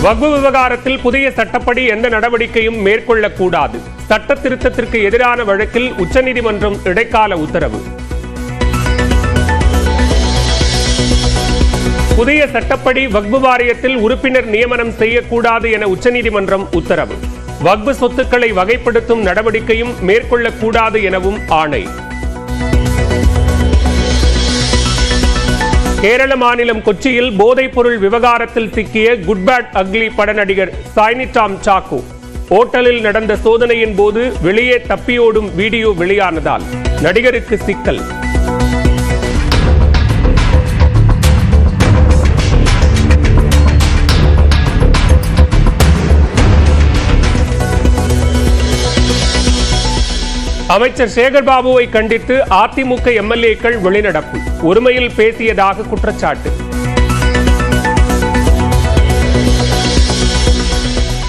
வக்ஃபு விவகாரத்தில் புதிய சட்டப்படி எந்த நடவடிக்கையும் மேற்கொள்ளக்கூடாது. சட்ட திருத்தத்திற்கு எதிரான வழக்கில் உச்சநீதிமன்றம் இடைக்கால உத்தரவு. புதிய சட்டப்படி வக்ஃபு வாரியத்தில் உறுப்பினர் நியமனம் செய்யக்கூடாது என உச்சநீதிமன்றம் உத்தரவு. வக்ஃபு சொத்துக்களை வகைப்படுத்தும் நடவடிக்கையும் மேற்கொள்ளக்கூடாது எனவும் ஆணை. கேரள மாநிலம் கொச்சியில் போதைப் பொருள் விவகாரத்தில் சிக்கிய குட் பேட் அக்லி பட நடிகர் சாய்னி டாம் சாக்கோ ஓட்டலில் நடந்த சோதனையின் போது வெளியே தப்பியோடும் வீடியோ வெளியானதால் நடிகருக்கு சிக்கல். அமைச்சர் சேகர் பாபுவை கண்டித்து அதிமுக எம்எல்ஏக்கள் வெளிநடப்பு. ஒருமையில் பேசியதாக குற்றச்சாட்டு.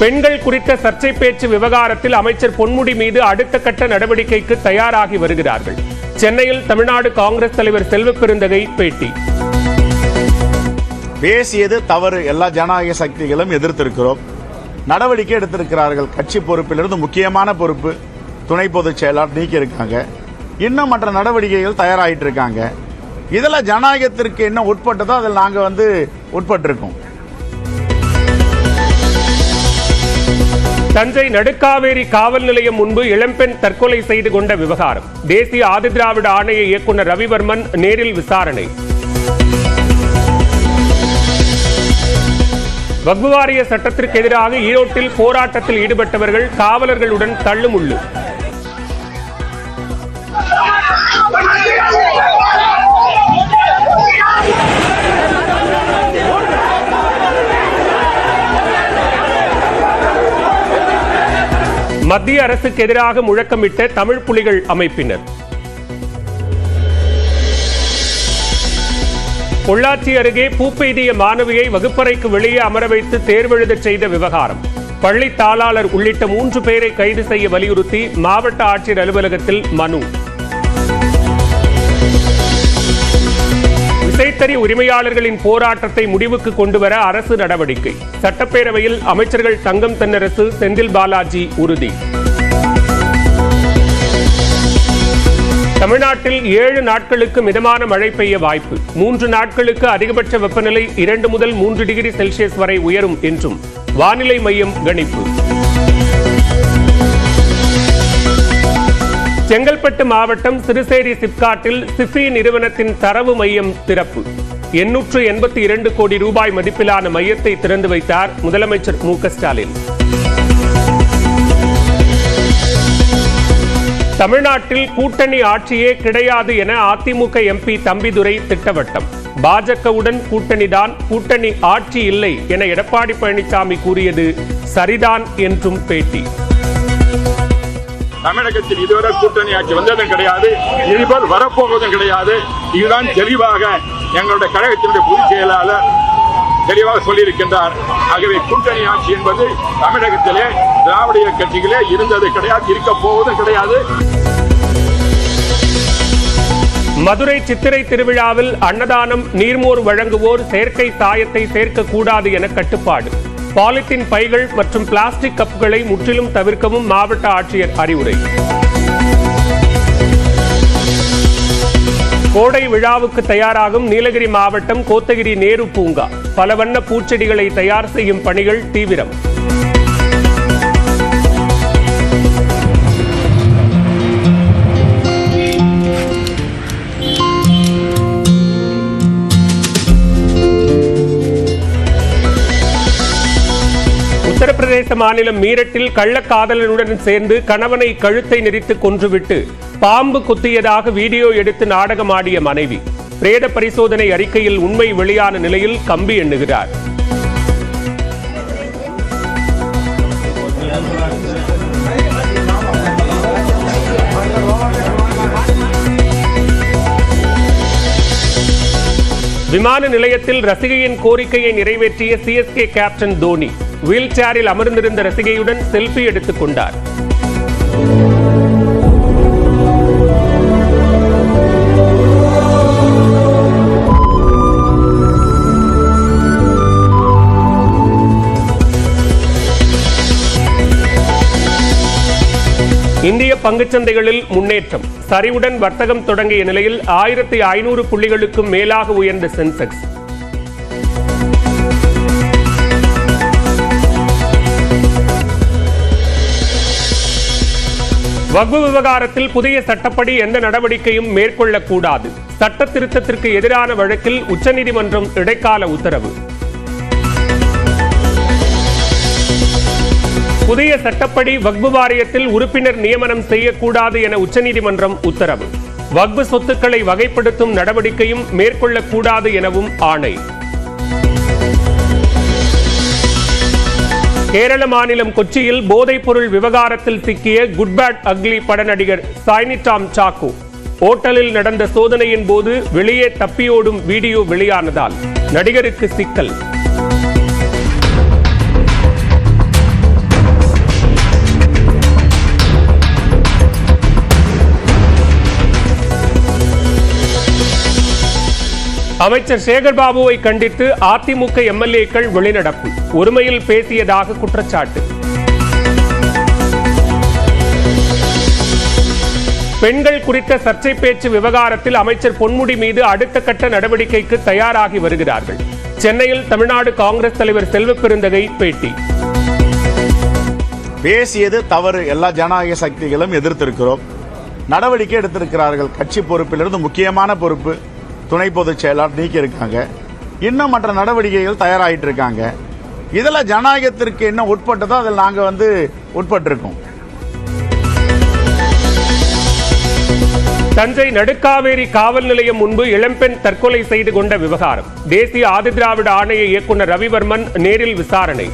பெண்கள் குறித்த சர்ச்சை பேச்சு விவகாரத்தில் அமைச்சர் பொன்முடி மீது அடுத்த கட்ட நடவடிக்கைக்கு தயாராகி வருகிறார்கள். சென்னையில் தமிழ்நாடு காங்கிரஸ் தலைவர் செல்வப்பெருந்தகை பேட்டி. பேசியது தவறு, எல்லா ஜனநாயக சக்திகளும் எதிர்த்திருக்கிறோம். நடவடிக்கை எடுத்திருக்கிறார்கள். கட்சி பொறுப்பிலிருந்து முக்கியமான பொறுப்பு துணை பொதுச் செயலாளர் நீக்கி இருக்காங்க. இன்னும் மற்ற நடவடிக்கைகள் தயாராகிட்டு இருக்காங்க. இதில் ஜனநாயகத்திற்கு என்ன உட்பட்டதோ அதில் நாங்கள் உட்பட்டிருக்கோம். தஞ்சை நடுக்காவேரி காவல் நிலையம் முன்பு இளம்பெண் தற்கொலை செய்து கொண்ட விவகாரம். தேசிய ஆதிதிராவிட ஆணைய இயக்குநர் ரவிவர்மன் நேரில் விசாரணை. வக்ஃபு வாரிய சட்டத்திற்கு எதிராக ஈரோட்டில் போராட்டத்தில் ஈடுபட்டவர்கள் காவலர்களுடன் தள்ளுமுள்ளு. மத்திய அரசுக்கு எதிராக முழக்கமிட்ட தமிழ் புலிகள் அமைப்பினர். பொள்ளாச்சி அருகே பூப்பெய்திய மாணவியை வகுப்பறைக்கு வெளியே அமர வைத்து தேர்வெழுதச் செய்த விவகாரம். பள்ளி தாளாளர் உள்ளிட்ட 3 பேரை கைது செய்ய வலியுறுத்தி மாவட்ட ஆட்சியர் அலுவலகத்தில் மனு. விசைத்தறி உரிமையாளர்களின் போராட்டத்தை முடிவுக்கு கொண்டுவர அரசு நடவடிக்கை. சட்டப்பேரவையில் அமைச்சர்கள் தங்கம் தென்னரசு, செந்தில் பாலாஜி உறுதி. தமிழ்நாட்டில் 7 நாட்களுக்கு மிதமான மழை பெய்ய வாய்ப்பு. 3 நாட்களுக்கு அதிகபட்ச வெப்பநிலை 2 முதல் 3 டிகிரி செல்சியஸ் வரை உயரும் என்றும் வானிலை மையம் கணிப்பு. செங்கல்பட்டு மாவட்டம் சிறுசேரி சிப்காட்டில் சிஃபி நிறுவனத்தின் தரவு மையம் திறப்பு. 882 கோடி ரூபாய் மதிப்பிலான மையத்தை திறந்து வைத்தார் முதலமைச்சர் மு.க. ஸ்டாலின். தமிழ்நாட்டில் கூட்டணி ஆட்சியே கிடையாது என அதிமுக எம்பி தம்பிதுரை திட்டவட்டம். பாஜகவுடன் கூட்டணிதான், கூட்டணி ஆட்சி இல்லை என எடப்பாடி பழனிசாமி கூறியது சரிதான் என்றும் பேட்டி. தமிழகத்தில் இதுவரை கூட்டணி ஆட்சி வந்ததும் கிடையாது, இதுபோல் வரப்போவதும் கிடையாது. இதுதான் தெளிவாக எங்களுடைய கழகத்தினுடைய பொதுச் செயலாளர் தெளிவாக சொல்லியிருக்கின்றார். ஆகவே கூட்டணி ஆட்சி என்பது தமிழகத்திலே திராவிட கட்சிகளே இருந்தது கிடையாது, இருக்க போவதும் கிடையாது. மதுரை சித்திரை திருவிழாவில் அன்னதானம், நீர்மோர் வழங்குவோர் செயற்கை சாயத்தை சேர்க்கக்கூடாது என கட்டுப்பாடு. பாலித்தீன் பைகள் மற்றும் பிளாஸ்டிக் கப்புகளை முற்றிலும் தவிர்க்கவும் மாவட்ட ஆட்சியர் அறிவுரை. கோடை விழாவுக்கு தயாராகும் நீலகிரி மாவட்டம் கோத்தகிரி நேரு பூங்கா. பல வண்ண பூச்செடிகளை தயார் செய்யும் பணிகள் தீவிரம். உத்தரப்பிரதேச மாநிலம் மீரட்டில் கள்ளக்காதலனுடன் சேர்ந்து கணவனை கழுத்தை நெரித்து கொன்றுவிட்டு பாம்பு குத்தியதாக வீடியோ எடுத்து நாடகமாடிய மனைவி. பிரேத பரிசோதனை அறிக்கையில் உண்மை வெளியான நிலையில் கம்பி எண்ணுகிறார். விமான நிலையத்தில் ரசிகையின் கோரிக்கையை நிறைவேற்றிய சிஎஸ்கே கேப்டன் தோனி வீல் சேரில் அமர்ந்திருந்த ரசிகையுடன் செல்ஃபி எடுத்துக் கொண்டார். பங்குச்சந்தைகளில் முன்னேற்றம். சரிவுடன் வர்த்தகம் தொடங்கிய நிலையில் 1500 புள்ளிகளுக்கும் மேலாக உயர்ந்த சென்செக்ஸ். வக்ஃப் விவகாரத்தில் புதிய சட்டப்படி எந்த நடவடிக்கையும் மேற்கொள்ளக்கூடாது. சட்ட திருத்தத்திற்கு எதிரான வழக்கில் உச்சநீதிமன்றம் இடைக்கால உத்தரவு. புதிய சட்டப்படி வக்ஃப் வாரியத்தில் உறுப்பினர் நியமனம் செய்யக்கூடாது என உச்சநீதிமன்றம் உத்தரவு. வக்ஃப் சொத்துக்களை வகைப்படுத்தும் நடவடிக்கையும் மேற்கொள்ளக்கூடாது எனவும் ஆணை. கேரள மாநிலம் கொச்சியில் போதைப் பொருள் விவகாரத்தில் சிக்கிய குட் பேட் அக்லி பட நடிகர் சாய்னி டாம் சாக்கோ ஓட்டலில் நடந்த சோதனையின் போது வெளியே தப்பியோடும் வீடியோ வெளியானதால் நடிகருக்கு சிக்கல். அமைச்சர் சேகர் பாபுவை கண்டித்து அதிமுக எம்எல்ஏக்கள் வெளிநடப்பு. ஒருமையில் பேசியதாக குற்றச்சாட்டு. பெண்கள் குறித்த சர்ச்சை பேச்சு விவகாரத்தில் அமைச்சர் பொன்முடி மீது அடுத்த கட்ட நடவடிக்கைக்கு தயாராகி வருகிறார்கள். சென்னையில் தமிழ்நாடு காங்கிரஸ் தலைவர் செல்வப்பெருந்தகை பேட்டி. பேசியது தவறு, எல்லா ஜனநாயக சக்திகளும் எதிர்த்திருக்கிறோம். நடவடிக்கை எடுத்திருக்கிறார்கள். கட்சி பொறுப்பிலிருந்து முக்கியமான பொறுப்பு துணை பொதுச் செயலாளர் நீக்கி இருக்காங்க. இன்னும் மற்ற நடவடிக்கைகள் தயாராகிட்டு இருக்காங்க. இதில் ஜனநாயகத்திற்கு என்ன உட்பட்டதோ அதில் நாங்கள் உட்பட்டிருக்கோம். தஞ்சை நடுக்காவேரி காவல் நிலையம் முன்பு இளம்பெண் தற்கொலை செய்து கொண்ட விவகாரம். தேசிய ஆதிதிராவிட ஆணைய இயக்குநர் ரவிவர்மன் நேரில் விசாரணை.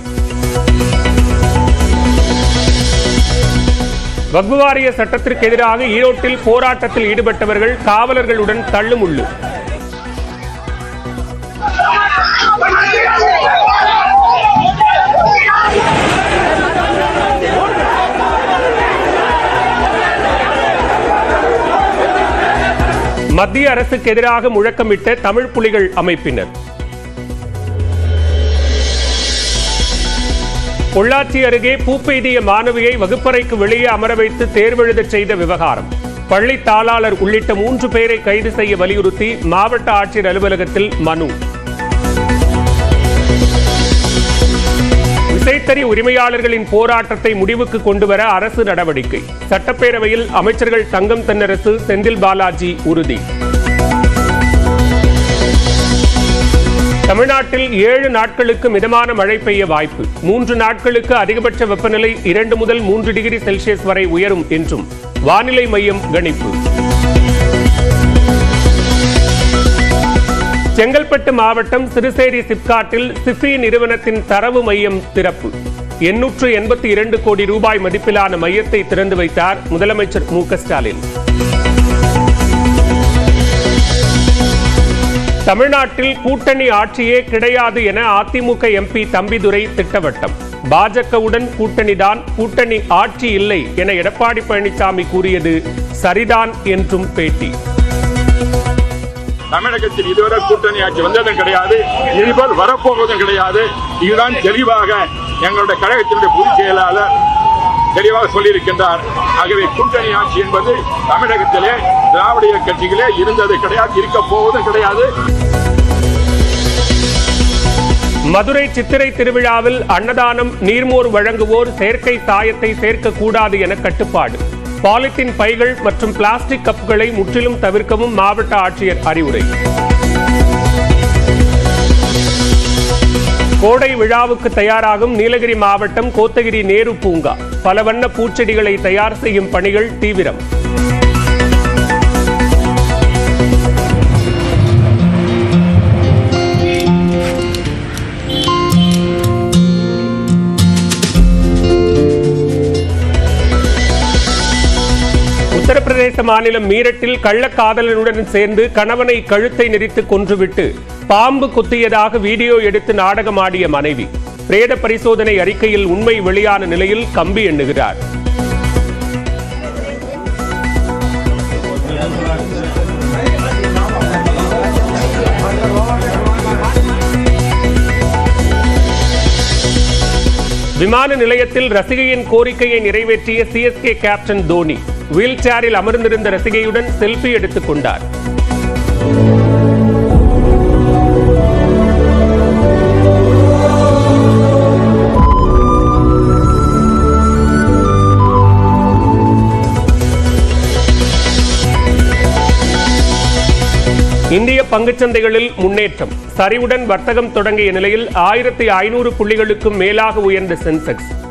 வக்ஃப் வாரிய சட்டத்திற்கு எதிராக ஈரோட்டில் போராட்டத்தில் ஈடுபட்டவர்கள் காவலர்களுடன் தள்ளுமுள்ளு. மத்திய அரசுக்கு எதிராக முழக்கமிட்ட தமிழ் புலிகள் அமைப்பினர். பொள்ளாச்சி அருகே பூப்பெய்திய மாணவியை வகுப்பறைக்கு வெளியே அமர வைத்து தேர்வெழுதச் செய்த விவகாரம். பள்ளி தாளாளர் உள்ளிட்ட 3 பேரை கைது செய்ய வலியுறுத்தி மாவட்ட ஆட்சியர் அலுவலகத்தில் மனு. விசைத்தறி உரிமையாளர்களின் போராட்டத்தை முடிவுக்கு கொண்டுவர அரசு நடவடிக்கை. சட்டப்பேரவையில் அமைச்சர்கள் தங்கம் தென்னரசு, செந்தில் பாலாஜி உறுதி. தமிழ்நாட்டில் 7 நாட்களுக்கு மிதமான மழை பெய்ய வாய்ப்பு. 3 நாட்களுக்கு அதிகபட்ச வெப்பநிலை 2 முதல் 3 டிகிரி செல்சியஸ் வரை உயரும் என்றும் வானிலை மையம் கணிப்பு. செங்கல்பட்டு மாவட்டம் சிறுசேரி சிப்காட்டில் சிஃபி நிறுவனத்தின் தரவு மையம் திறப்பு. 882 கோடி ரூபாய் மதிப்பிலான மையத்தை திறந்து வைத்தார் முதலமைச்சர் மு.க. ஸ்டாலின். தமிழ்நாட்டில் கூட்டணி ஆட்சியே கிடையாது என அதிமுக எம்பி தம்பிதுரை திட்டவட்டம். பாஜகவுடன் கூட்டணிதான், கூட்டணி ஆட்சி இல்லை என எடப்பாடி பழனிசாமி கூறியது சரிதான் என்றும் பேட்டி. தமிழகத்தில் இதுவரை கூட்டணி ஆட்சி வந்ததும் கிடையாது, இதுபோல் வரப்போவதும் கிடையாது. இதுதான் தெளிவாக எங்களுடைய கழகத்தினுடைய பொதுச் செயலாளர் தெளிவாக சொல்லியிருக்கின்றார். ஆகவே கூட்டணி ஆட்சி என்பது தமிழகத்திலே திராவிட கட்சிகளே இருந்தது கிடையாது, இருக்க போவதும் கிடையாது. மதுரை சித்திரை திருவிழாவில் அன்னதானம், நீர்மோர் வழங்குவோர் செயற்கை சாயத்தை சேர்க்கக்கூடாது என கட்டுப்பாடு. பாலித்தீன் பைகள் மற்றும் பிளாஸ்டிக் கப்புகளை முற்றிலும் தவிர்க்கவும் மாவட்ட ஆட்சியர் அறிவுரை. கோடை விழாவுக்கு தயாராகும் நீலகிரி மாவட்டம் கோத்தகிரி நேரு பூங்கா. பல வண்ண பூச்செடிகளை தயார் செய்யும் பணிகள் தீவிரம். உத்தரப்பிரதேச மாநிலம் மீரட்டில் கள்ளக்காதலனுடன் சேர்ந்து கணவனை கழுத்தை நெரித்து கொன்றுவிட்டு பாம்பு குத்தியதாக வீடியோ எடுத்து நாடகமாடிய மனைவி. பிரேத பரிசோதனை அறிக்கையில் உண்மை வெளியான நிலையில் கம்பி எண்ணுகிறார். விமான நிலையத்தில் ரசிகையின் கோரிக்கையை நிறைவேற்றிய சிஎஸ்கே கேப்டன் தோனி. வீல் சேரில் அமர்ந்திருந்த ரசிகையுடன் செல்ஃபி எடுத்துக் கொண்டார். இந்திய பங்குச்சந்தைகளில் முன்னேற்றம். சரிவுடன் வர்த்தகம் தொடங்கிய நிலையில் 1500 புள்ளிகளுக்கும் மேலாக உயர்ந்த சென்செக்ஸ்